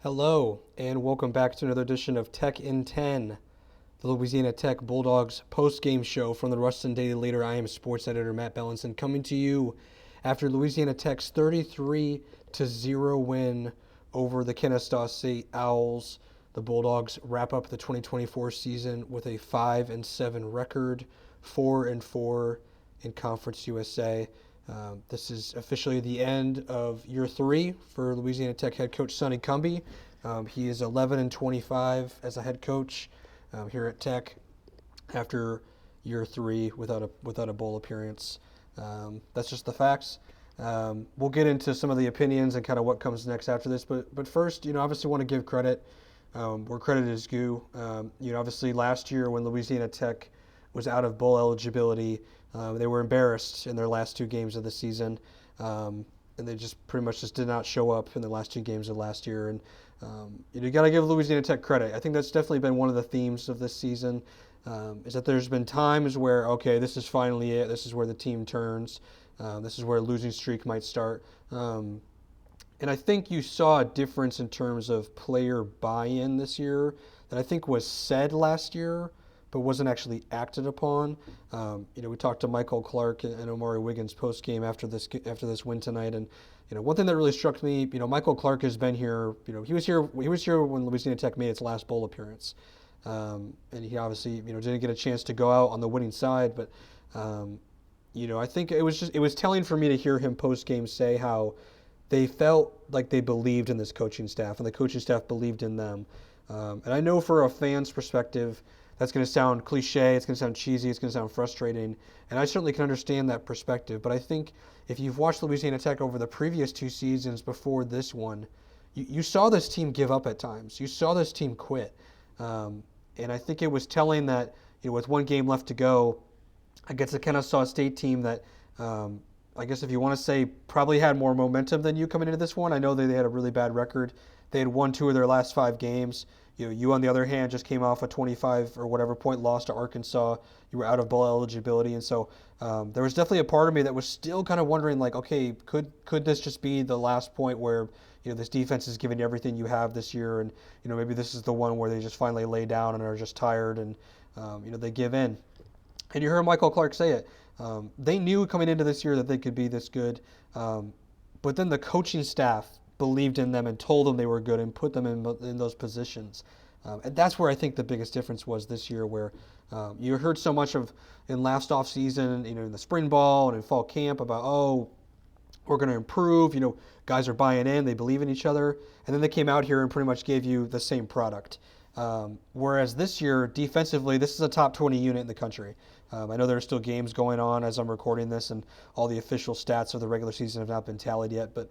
Hello, and welcome back to another edition of Tech in 10, the Louisiana Tech Bulldogs post-game show from the Ruston Daily Leader. I am sports editor Matt Belinson, coming to you after Louisiana Tech's 33-0 win over the Kennesaw State Owls. The Bulldogs wrap up the 2024 season with a 5-7 record, 4-4 in Conference USA. This is officially the end of year 3 for Louisiana Tech head coach Sonny Cumbie. He is 11-25 as a head coach here at Tech after year 3 without a bowl appearance. That's just the facts. We'll get into some of the opinions and kind of what comes next after this, but first, obviously want to give credit where credit is due. Obviously last year when Louisiana Tech was out of bowl eligibility, they were embarrassed in their last 2 games of the season, and they just pretty much just did not show up in the last 2 games of last year. And you got to give Louisiana Tech credit. I think that's definitely been one of the themes of this season, is that there's been times where, okay, this is finally it. This is where the team turns. This is where a losing streak might start. And I think you saw a difference in terms of player buy-in this year that I think was said last year, but wasn't actually acted upon. We talked to Michael Clark and Omari Wiggins post game after this win tonight, and one thing that really struck me, Michael Clark has been here. He was here when Louisiana Tech made its last bowl appearance, and he obviously didn't get a chance to go out on the winning side, but I think it was telling for me to hear him post game say how they felt like they believed in this coaching staff, and the coaching staff believed in them. And I know for a fan's perspective, that's going to sound cliche, it's going to sound cheesy, it's going to sound frustrating, and I certainly can understand that perspective. But I think if you've watched Louisiana Tech over the previous 2 seasons before this one, you saw this team give up at times. You saw this team quit. And I think it was telling that, with 1 game left to go against the Kennesaw State team that, I guess if you want to say, probably had more momentum than you coming into this one. I know they had a really bad record. They had won 2 of their last 5 games. You on the other hand just came off a 25 or whatever point loss to Arkansas. You were out of bowl eligibility, and so there was definitely a part of me that was still kind of wondering, like, okay, could this just be the last point where this defense is giving you everything you have this year, and maybe this is the one where they just finally lay down and are just tired and they give in. And you heard Michael Clark say it. They knew coming into this year that they could be this good, but then the coaching staff believed in them and told them they were good and put them in those positions. And that's where I think the biggest difference was this year, where you heard so much of in last off season, in the spring ball and in fall camp about, we're going to improve, guys are buying in, they believe in each other. And then they came out here and pretty much gave you the same product. Whereas this year, defensively, this is a top 20 unit in the country. I know there are still games going on as I'm recording this, and all the official stats of the regular season have not been tallied yet. But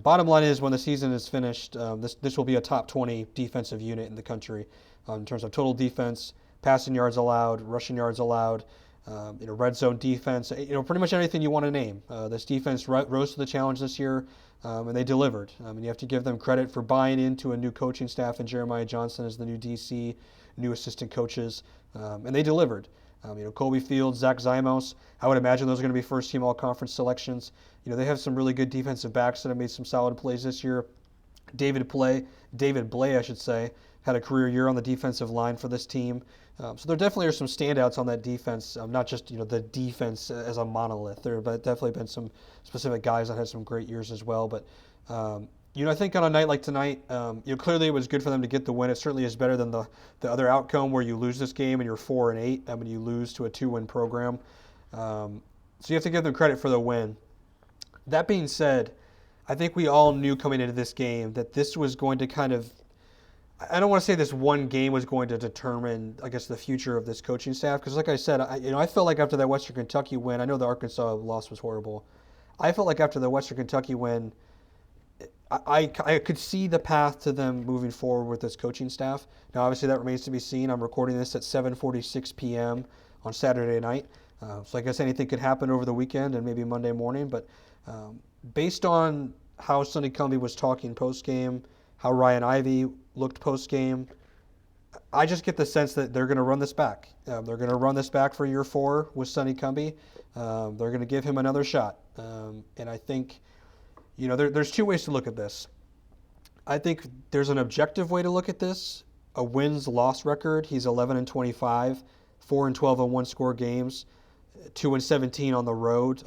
bottom line is, when the season is finished, this will be a top 20 defensive unit in the country in terms of total defense, passing yards allowed, rushing yards allowed, red zone defense, pretty much anything you want to name. This defense rose to the challenge this year, and they delivered. And you have to give them credit for buying into a new coaching staff and Jeremiah Johnson as the new DC, new assistant coaches, and they delivered. Colby Fields, Zach Zymos, I would imagine those are going to be first-team all-conference selections. They have some really good defensive backs that have made some solid plays this year. David Blay, had a career year on the defensive line for this team. So there definitely are some standouts on that defense, not just the defense as a monolith. There have definitely been some specific guys that had some great years as well. But I think on a night like tonight, clearly it was good for them to get the win. It certainly is better than the other outcome where you lose this game and you're 4-8. When you lose to a 2-win program. So you have to give them credit for the win. That being said, I think we all knew coming into this game that this was going to kind of, I don't want to say this one game was going to determine, I guess, the future of this coaching staff. Because like I said, I felt like after that Western Kentucky win, I know the Arkansas loss was horrible. I felt like after the Western Kentucky win, I could see the path to them moving forward with this coaching staff. Now, obviously, that remains to be seen. I'm recording this at 7:46 p.m. on Saturday night. So I guess anything could happen over the weekend and maybe Monday morning. But based on how Sonny Cumbie was talking post-game, how Ryan Ivey looked post-game, I just get the sense that they're going to run this back. They're going to run this back for year 4 with Sonny Cumbie. They're going to give him another shot. And I think, there's 2 ways to look at this. I think there's an objective way to look at this. A wins-loss record. He's 11-25, 4-12 on one-score games, 2-17 on the road.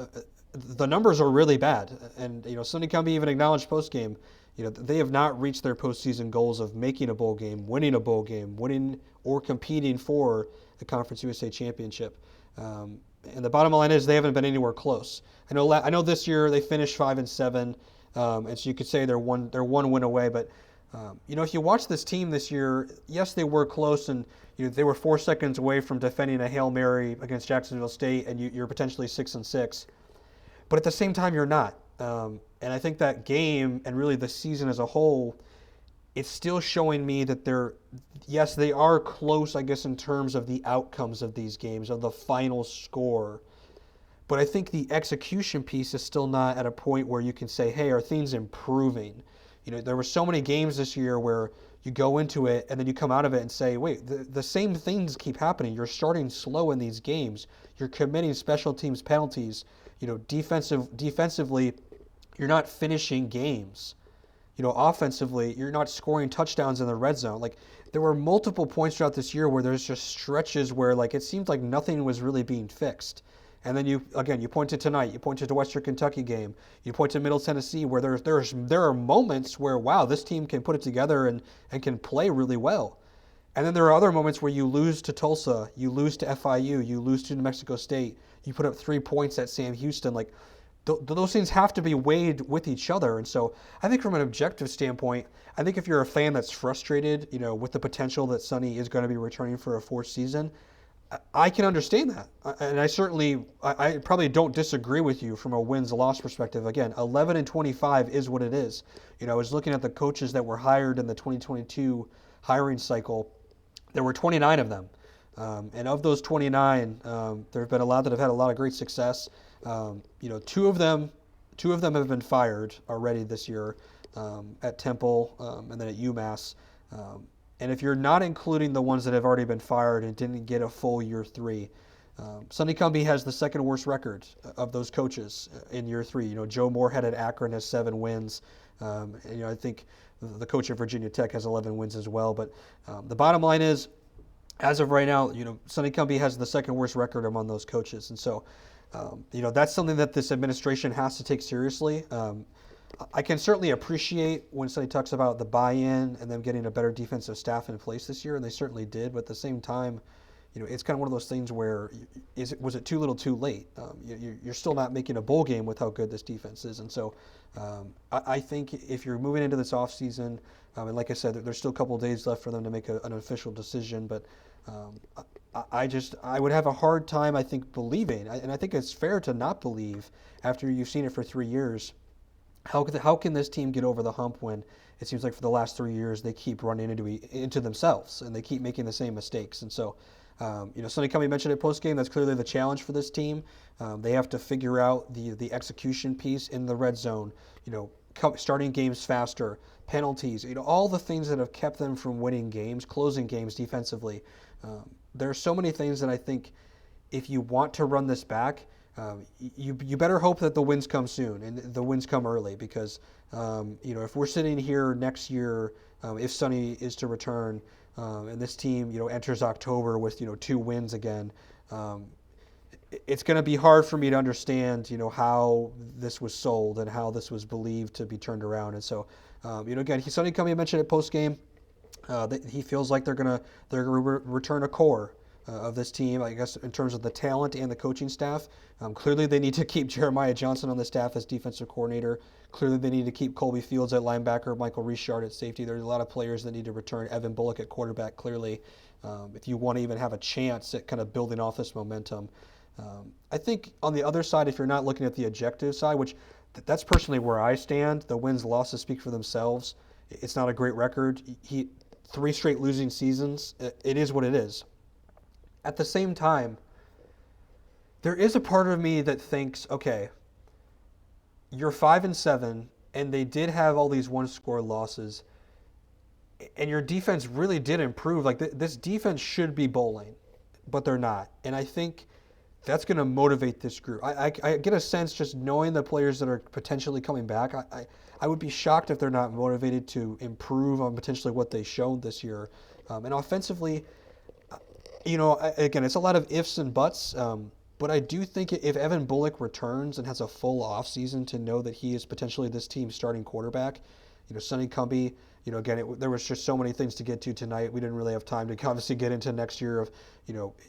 The numbers are really bad, and Sonny Cumbie even acknowledged post-game. They have not reached their postseason goals of making a bowl game, winning or competing for the Conference USA championship. And the bottom line is they haven't been anywhere close. I know this year they finished 5-7, and so you could say they're one win away. But if you watch this team this year, yes, they were close, and they were 4 seconds away from defending a Hail Mary against Jacksonville State, and you're potentially 6-6. But at the same time, you're not. And I think that game and really the season as a whole, it's still showing me that they are close, I guess, in terms of the outcomes of these games, of the final score. But I think the execution piece is still not at a point where you can say, hey, are things improving? There were so many games this year where you go into it and then you come out of it and say, wait, the same things keep happening. You're starting slow in these games. You're committing special teams penalties. Defensively, you're not finishing games. Offensively, you're not scoring touchdowns in the red zone. Like, there were multiple points throughout this year where there's just stretches where, like, it seemed like nothing was really being fixed. And then you point to tonight, you point to the Western Kentucky game, you point to Middle Tennessee, where there are moments where, wow, this team can put it together and can play really well. And then there are other moments where you lose to Tulsa, you lose to FIU, you lose to New Mexico State, you put up 3 points at Sam Houston. Like, those things have to be weighed with each other. And so I think from an objective standpoint, I think if you're a fan that's frustrated, with the potential that Sonny is going to be returning for a fourth season, I can understand that. And I probably don't disagree with you from a wins-loss perspective. Again, 11-25 is what it is. I was looking at the coaches that were hired in the 2022 hiring cycle. There were 29 of them. And of those 29, there have been a lot that have had a lot of great success. Two of them have been fired already this year, at Temple and then at UMass. And if you're not including the ones that have already been fired and didn't get a full year 3, Sonny Cumbie has the second worst record of those coaches in year 3. Joe Moorhead at Akron has 7 wins. And, I think the coach of Virginia Tech has 11 wins as well. But the bottom line is, as of right now, Sonny Cumbie has the second worst record among those coaches. And so, that's something that this administration has to take seriously. I can certainly appreciate when Sonny talks about the buy-in and them getting a better defensive staff in place this year, and they certainly did. But at the same time, it's kind of one of those things where was it too little too late? You're still not making a bowl game with how good this defense is. And so I think if you're moving into this offseason, and like I said, there's still a couple of days left for them to make an official decision, but I would have a hard time, I think, believing, and I think it's fair to not believe after you've seen it for 3 years. How can this team get over the hump when it seems like for the last 3 years they keep running into themselves and they keep making the same mistakes? And so, Sonny Cumbie mentioned it post-game. That's clearly the challenge for this team. They have to figure out the execution piece in the red zone. Starting games faster, penalties. All the things that have kept them from winning games, closing games defensively. There are so many things that I think if you want to run this back, you better hope that the wins come soon and the wins come early, because if we're sitting here next year, if Sonny is to return, and this team enters October with 2 wins again, it's going to be hard for me to understand how this was sold and how this was believed to be turned around. And so again, Sonny Cumbie mentioned it post game. He feels like they're gonna return a core of this team, I guess, in terms of the talent and the coaching staff. Clearly, they need to keep Jeremiah Johnson on the staff as defensive coordinator. Clearly, they need to keep Colby Fields at linebacker, Michael Richard at safety. There's a lot of players that need to return. Evan Bullock at quarterback, clearly, if you want to even have a chance at kind of building off this momentum. I think on the other side, if you're not looking at the objective side, which that's personally where I stand, the wins, losses speak for themselves. It's not a great record. 3 straight losing seasons. It is what it is. At the same time, there is a part of me that thinks, okay, you're 5-7, and they did have all these one-score losses, and your defense really did improve. Like, this defense should be bowling, but they're not. And I think that's going to motivate this group. I get a sense just knowing the players that are potentially coming back. I would be shocked if they're not motivated to improve on potentially what they showed this year. And offensively, again, it's a lot of ifs and buts. But I do think if Evan Bullock returns and has a full offseason to know that he is potentially this team's starting quarterback, Sonny Cumbie, again, there was just so many things to get to tonight. We didn't really have time to obviously get into next year of,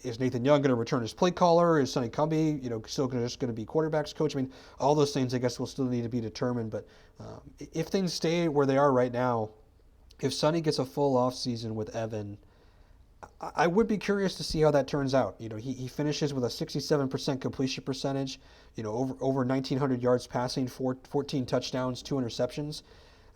is Nathan Young going to return as play caller? Is Sonny Cumbie, still just going to be quarterback's coach? I mean, all those things I guess will still need to be determined. But if things stay where they are right now, if Sonny gets a full offseason with Evan, I would be curious to see how that turns out. He finishes with a 67% completion percentage, over 1,900 yards passing, 14 touchdowns, 2 interceptions.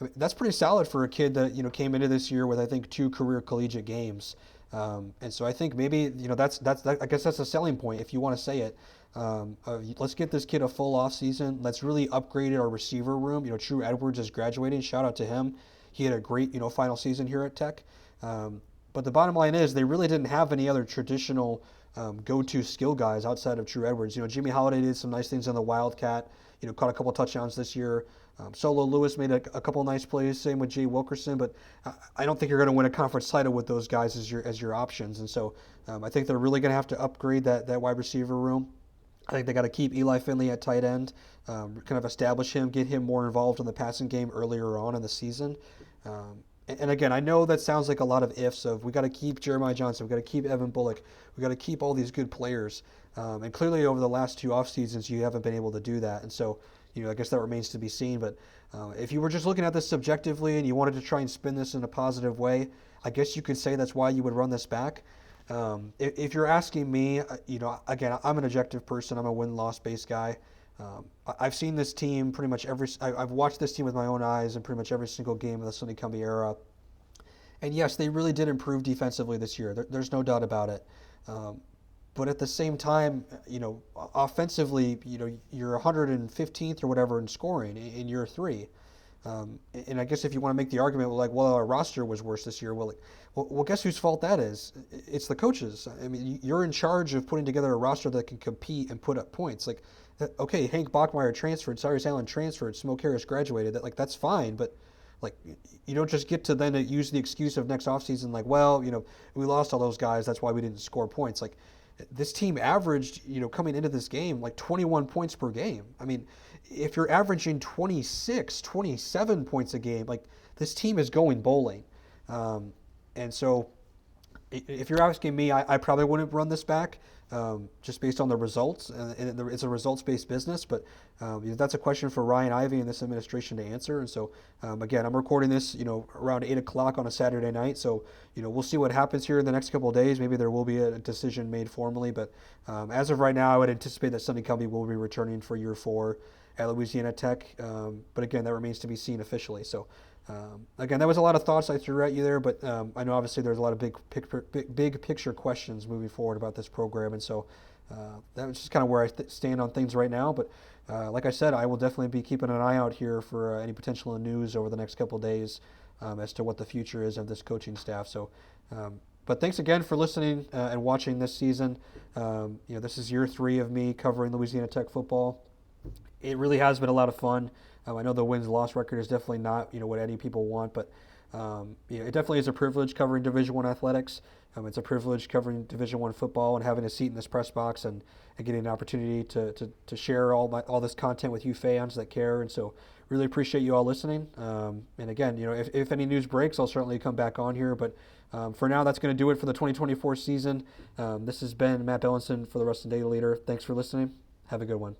I mean, that's pretty solid for a kid that came into this year with I think 2 career collegiate games, and so I think maybe that's I guess that's a selling point if you want to say it. Let's get this kid a full off season. Let's really upgrade our receiver room. True Edwards is graduating. Shout out to him. He had a great final season here at Tech. But the bottom line is they really didn't have any other traditional go-to skill guys outside of True Edwards. Jimmy Holiday did some nice things on the Wildcat. Caught a couple touchdowns this year. Solo Lewis made a couple nice plays. Same with Jay Wilkerson. But I don't think you're going to win a conference title with those guys as your options. And so I think they're really going to have to upgrade that wide receiver room. I think they got to keep Eli Finley at tight end, kind of establish him, get him more involved in the passing game earlier on in the season. And again, I know that sounds like a lot of ifs of we got to keep Jeremiah Johnson, we got to keep Evan Bullock, we got to keep all these good players. And clearly over the last 2 off seasons, you haven't been able to do that. And so, I guess that remains to be seen. But if you were just looking at this subjectively and you wanted to try and spin this in a positive way, I guess you could say that's why you would run this back. If you're asking me, again, I'm an objective person. I'm a win-loss based guy. I've seen this team pretty much I've watched this team with my own eyes in pretty much every single game of the Sonny Cumbie era. And yes, they really did improve defensively this year. There's no doubt about it. But at the same time, offensively, you're 115th or whatever in scoring in year 3. And I guess if you want to make the argument, our roster was worse this year. Well, guess whose fault that is? It's the coaches. I mean, you're in charge of putting together a roster that can compete and put up points. Okay, Hank Bachmeier transferred, Cyrus Allen transferred, Smoke Harris graduated. That's fine, but you don't just get to then use the excuse of next offseason, we lost all those guys, that's why we didn't score points. This team averaged, coming into this game, 21 points per game. I mean, if you're averaging 26, 27 points a game, this team is going bowling. And so if you're asking me, I probably wouldn't run this back just based on the results. And it's a results-based business, but that's a question for Ryan Ivey and this administration to answer. And so, again, I'm recording this, around 8 o'clock on a Saturday night. So, we'll see what happens here in the next couple of days. Maybe there will be a decision made formally. But as of right now, I would anticipate that Sonny Cumbie will be returning for year 4 at Louisiana Tech. But again, that remains to be seen officially. So, again, that was a lot of thoughts I threw at you there, but I know obviously there's a lot of big picture questions moving forward about this program, and so that's just kind of where I stand on things right now. But like I said, I will definitely be keeping an eye out here for any potential news over the next couple of days as to what the future is of this coaching staff. So, but thanks again for listening and watching this season. This is year 3 of me covering Louisiana Tech football. It really has been a lot of fun. I know the wins-loss record is definitely not, what any people want, but it definitely is a privilege covering Division I athletics. It's a privilege covering Division I football and having a seat in this press box and getting an opportunity to share all this content with you fans that care. And so really appreciate you all listening. And again, if any news breaks, I'll certainly come back on here. But for now, that's going to do it for the 2024 season. This has been Matt Belinson for the Ruston Daily Leader. Thanks for listening. Have a good one.